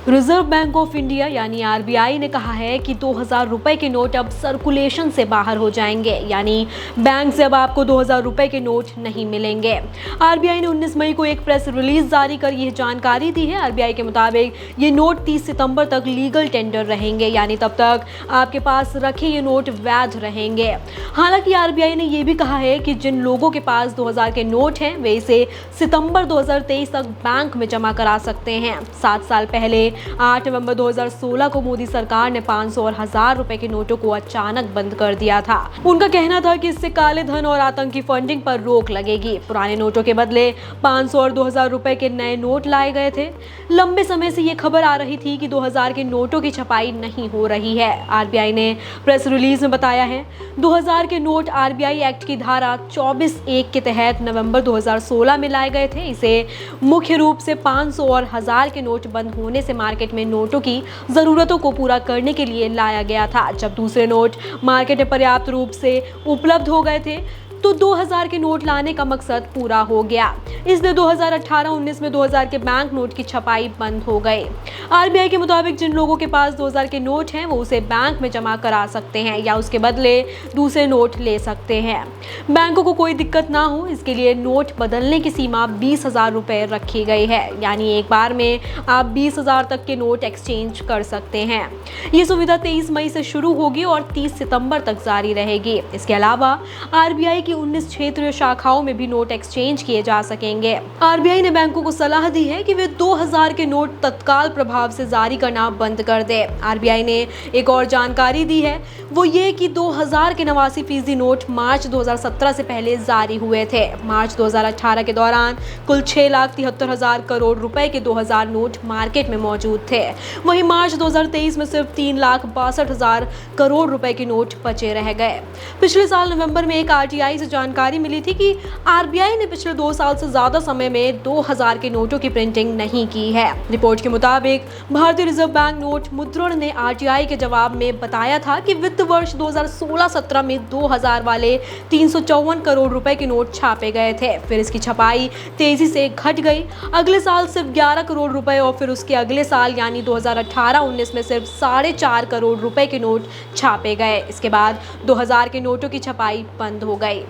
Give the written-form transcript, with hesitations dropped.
Reserve bank of India यानी RBI ने कहा है कि 2000 रुपए के नोट अब सर्कुलेशन से बाहर हो जाएंगे, यानी बैंक से अब आपको 2000 रुपए के नोट नहीं मिलेंगे। आरबीआई ने 19 मई को एक प्रेस रिलीज जारी कर यह जानकारी दी है। आरबीआई के मुताबिक ये नोट 30 सितंबर तक लीगल टेंडर रहेंगे, यानी तब तक आपके पास रखे ये नोट वैध रहेंगे। हालांकि आरबीआई ने यह भी कहा है कि जिन लोगों के पास 2000 के नोट हैं वे इसे सितंबर 2023 तक बैंक में जमा करा सकते हैं। 7 साल पहले 8 नवंबर 2016 को मोदी सरकार ने 500 और 1000 रुपए के नोटों को अचानक बंद कर दिया था। उनका कहना था कि इससे काले धन और आतंकी फंडिंग पर रोक लगेगी। पुराने नोटों के बदले 500 और 2000 रुपए के नए नोट लाए गए थे। लंबे समय से ये खबर आ रही थी कि 2000 के नोटों की छपाई नहीं हो रही है। आरबीआई ने प्रेस रिलीज में बताया है 2000 के नोट आरबीआई एक्ट की धारा 24(1) के तहत नवंबर 2016 में लाए गए थे। इसे मुख्य रूप से 500 और 1000 के नोट बंद होने से मार्केट में नोटों की जरूरतों को पूरा करने के लिए लाया गया था। जब दूसरे नोट मार्केट में पर्याप्त रूप से उपलब्ध हो गए थे तो 2000 के नोट लाने का मकसद पूरा हो गया। इसलिए 2018-19 में 2000 के बैंक नोट की छपाई बंद हो गए। आरबीआई के मुताबिक जिन लोगों के पास 2000 के नोट हैं वो उसे बैंक में जमा करा सकते हैं या उसके बदले दूसरे नोट ले सकते हैं। बैंकों को कोई दिक्कत ना हो इसके लिए नोट बदलने की सीमा 20,000 रुपए रखी गई है, यानी एक बार में आप 20,000 तक के नोट एक्सचेंज कर सकते हैं। ये सुविधा 23 मई से शुरू होगी और 30 सितंबर तक जारी रहेगी। इसके अलावा आरबीआई की 19 क्षेत्रीय शाखाओं में भी नोट एक्सचेंज किए जा सकेंगे। आरबीआई ने बैंकों को सलाह दी है कि वे 2000 के नोट तत्काल प्रभाव से जारी करना बंद कर दे। आरबीआई ने एक और जानकारी दी है, वो ये कि 2000 के 89% नोट मार्च 2017 से पहले जारी हुए थे। मार्च 2018 के दौरान कुल 6,73,000 करोड़ रुपए के 2000 नोट मार्केट में मौजूद थे। वहीं मार्च 2023 में सिर्फ 3,62,000 करोड़ रुपए के नोट बचे रह गए। पिछले साल नवंबर में एक आरटीआई से जानकारी मिली थी कि आरबीआई ने पिछले 2 साल से ज्यादा समय में 2000 के नोटों की प्रिंटिंग नहीं की है। रिपोर्ट के मुताबिक भारतीय रिजर्व बैंक नोट मुद्रण ने आरटीआई के जवाब में बताया था कि वित्त वर्ष 2016-17 में 2000 वाले 354 करोड़ रुपए के नोट छापे गए थे। फिर इसकी छपाई तेजी से घट गई। अगले साल सिर्फ 11 करोड़ रुपए और फिर उसके अगले साल यानी 2018-19 में सिर्फ 4.5 करोड़ रुपए के नोट छापे गए। इसके बाद 2000 के नोटों की छपाई बंद हो गई।